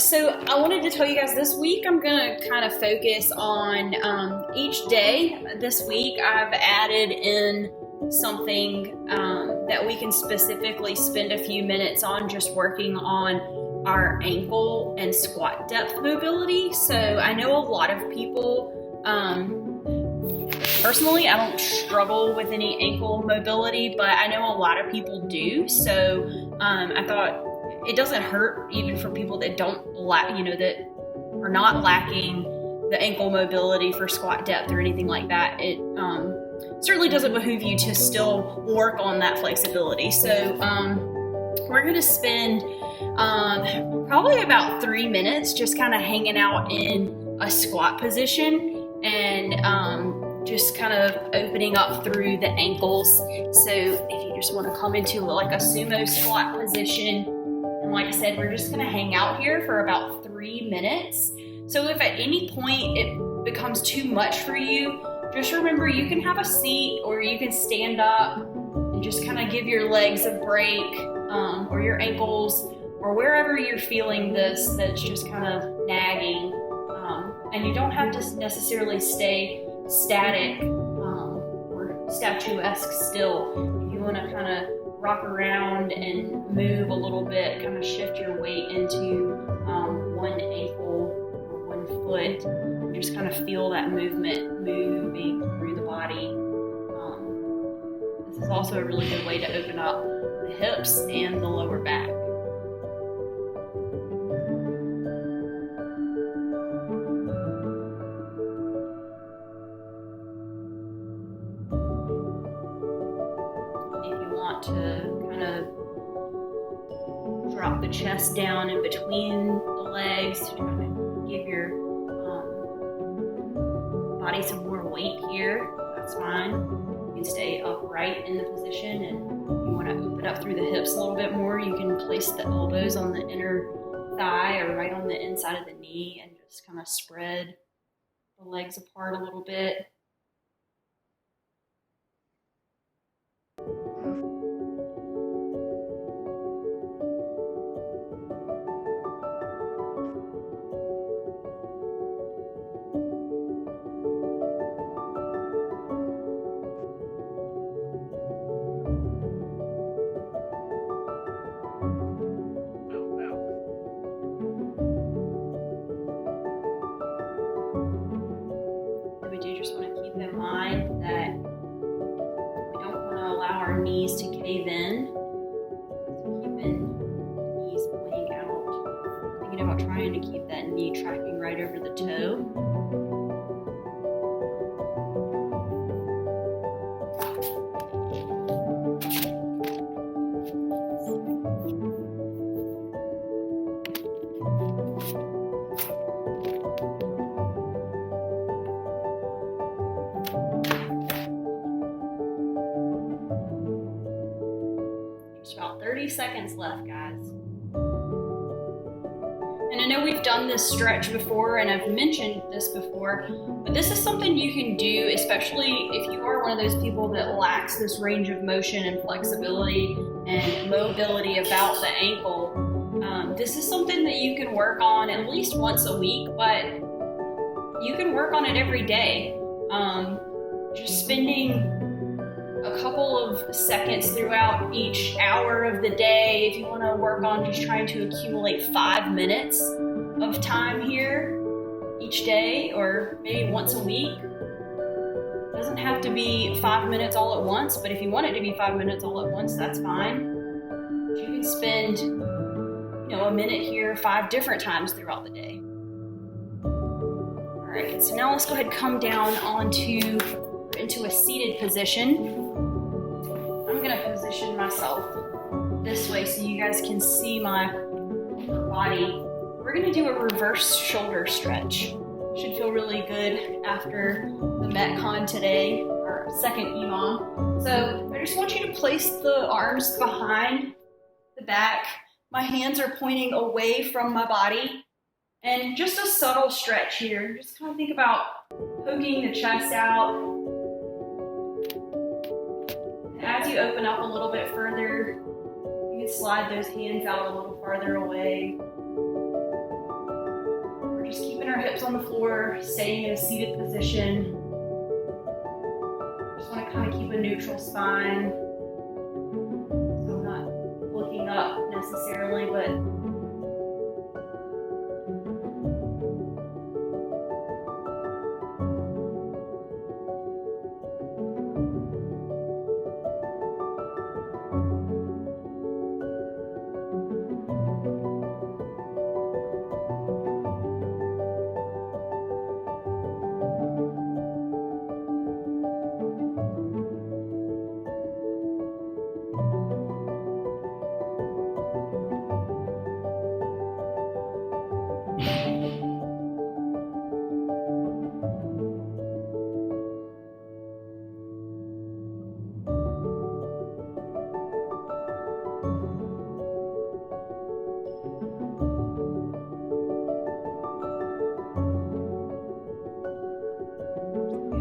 So I wanted to tell you guys this week I'm going to kind of focus on each day. This week I've added in something that we can specifically spend a few minutes on, just working on our ankle and squat depth mobility. So I know a lot of people, personally I don't struggle with any ankle mobility, but I know a lot of people do. So I thought it doesn't hurt even for people that don't that are not lacking the ankle mobility for squat depth or anything like that. It certainly doesn't behoove you to still work on that flexibility. So we're going to spend probably about 3 minutes just kind of hanging out in a squat position and just kind of opening up through the ankles. So if you just want to come into like a sumo squat position, and like I said, we're just going to hang out here for about 3 minutes. So if at any point it becomes too much for you, just remember you can have a seat or you can stand up and just kind of give your legs a break, or your ankles, or wherever you're feeling this that's just kind of nagging. And you don't have to necessarily stay static or statuesque still. If you want to kind of rock around and move a little bit, kind of shift your weight into one ankle or one foot, and just kind of feel that movement moving through the body. This is also a really good way to open up the hips and the lower back. To kind of drop the chest down in between the legs to try to give your body some more weight here. That's fine. You can stay upright in the position, and if you want to open up through the hips a little bit more, you can place the elbows on the inner thigh or right on the inside of the knee and just kind of spread the legs apart a little bit. We do just want to keep in mind that we don't want to allow our knees to cave in. So keeping the knees pointing out, thinking about trying to keep that knee tracking right over the toe. About 30 seconds left, guys. And I know we've done this stretch before and I've mentioned this before, but this is something you can do, especially if you are one of those people that lacks this range of motion and flexibility and mobility about the ankle. This is something that you can work on at least once a week, but you can work on it every day. Just spending a couple of seconds throughout each hour of the day. If you want to work on just trying to accumulate 5 minutes of time here each day, or maybe once a week. It doesn't have to be 5 minutes all at once, but if you want it to be 5 minutes all at once, that's fine. You can spend, a minute here 5 different times throughout the day. All right, so now let's go ahead and come down into a seated position. I'm going to position myself this way so you guys can see my body. We're going to do a reverse shoulder stretch. Should feel really good after the Metcon today, our second EMOM. So I just want you to place the arms behind the back. My hands are pointing away from my body. And just a subtle stretch here. Just kind of think about poking the chest out. And as you open up a little bit further, you can slide those hands out a little farther away. We're just keeping our hips on the floor, staying in a seated position. Just want to kind of keep a neutral spine. So I'm not looking up necessarily, but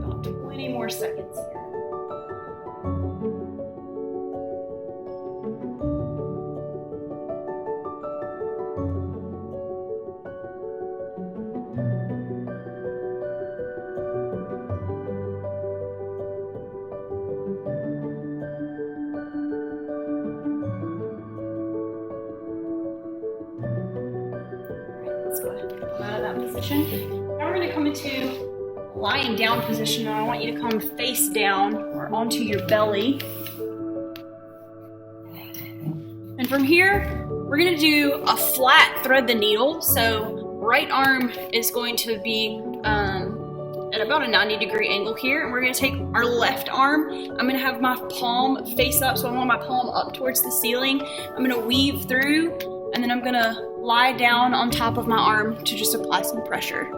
about 20 more seconds here. Let's go ahead and come out of that position. Now we're going to come into lying down position, and I want you to come face down or onto your belly. And from here, we're going to do a flat thread the needle. So right arm is going to be at about a 90-degree angle here, and we're going to take our left arm. I'm going to have my palm face up, so I want my palm up towards the ceiling. I'm going to weave through, and then I'm going to lie down on top of my arm to just apply some pressure.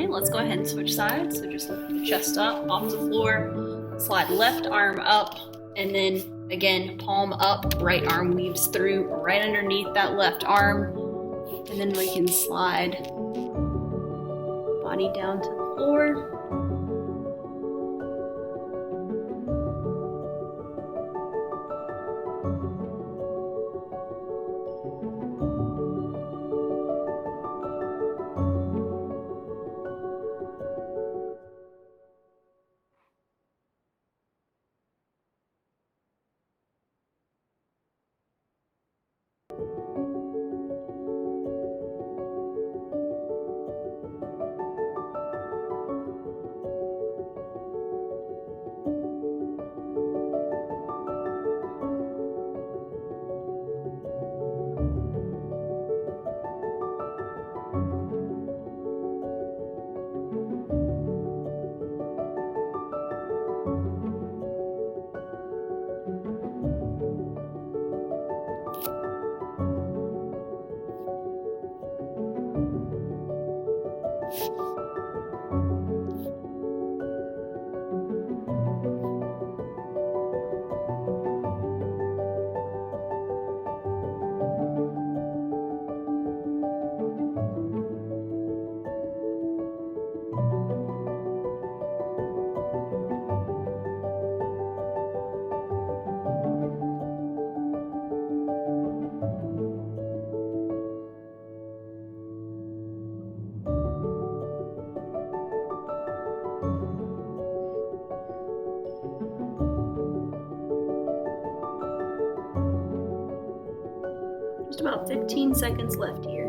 Let's go ahead and switch sides. So just lift the chest up off the floor, slide left arm up, and then again, palm up, right arm weaves through right underneath that left arm. And then we can slide body down to the floor. just about 15 seconds left here.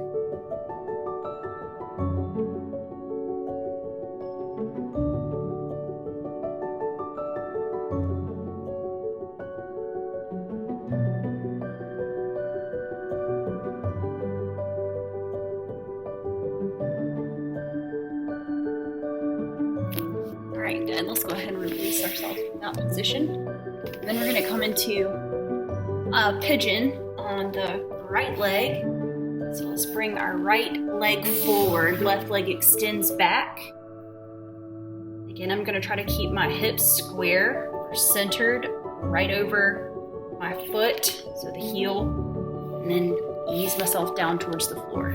All right, good. Let's go ahead and release ourselves from that position. Then we're going to come into a pigeon on the right leg. So let's bring our right leg forward, left leg extends back. Again, I'm going to try to keep my hips square or centered right over my foot, so the heel, and then ease myself down towards the floor.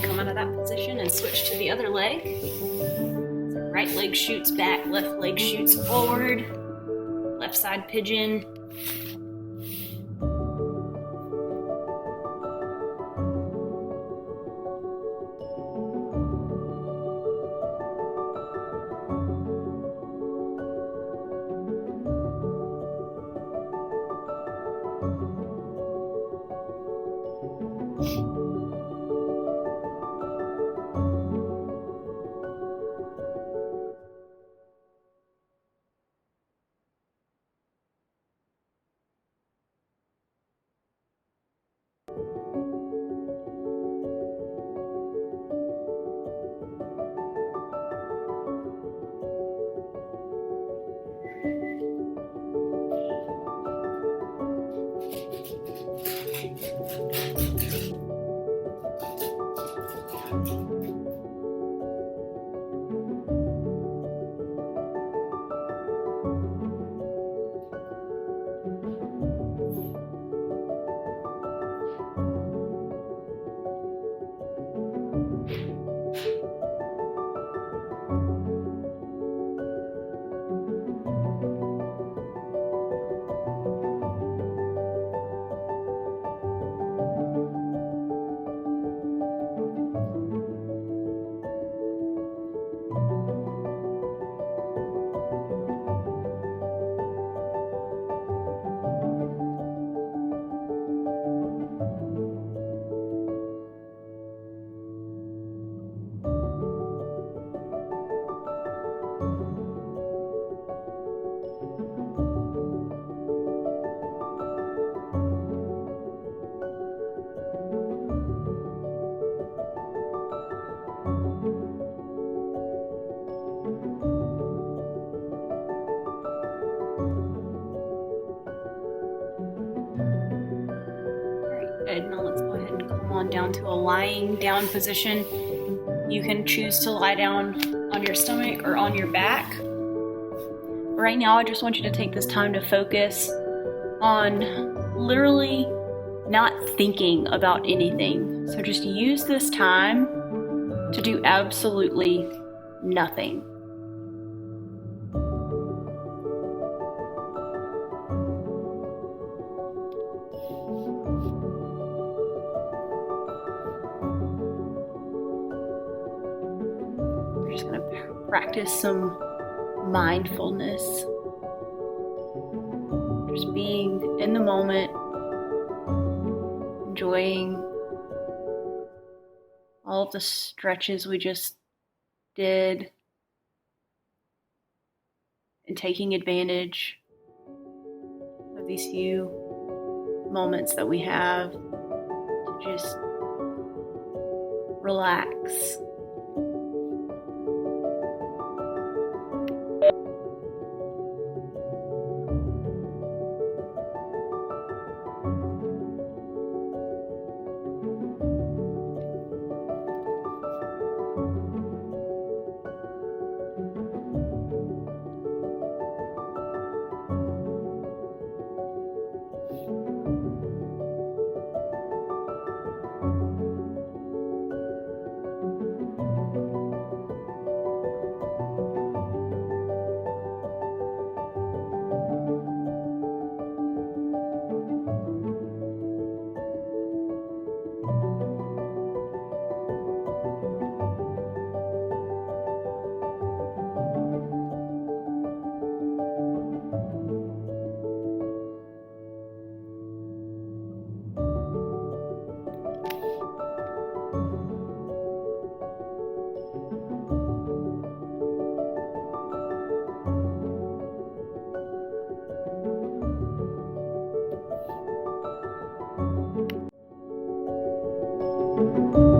Come out of that position and switch to the other leg. So right leg shoots back, left leg shoots forward, left side pigeon. down to a lying down position. You can choose to lie down on your stomach or on your back. Right now, I just want you to take this time to focus on literally not thinking about anything. So just use this time to do absolutely nothing. We're just going to practice some mindfulness. Just being in the moment, enjoying all of the stretches we just did, and taking advantage of these few moments that we have to just relax. you.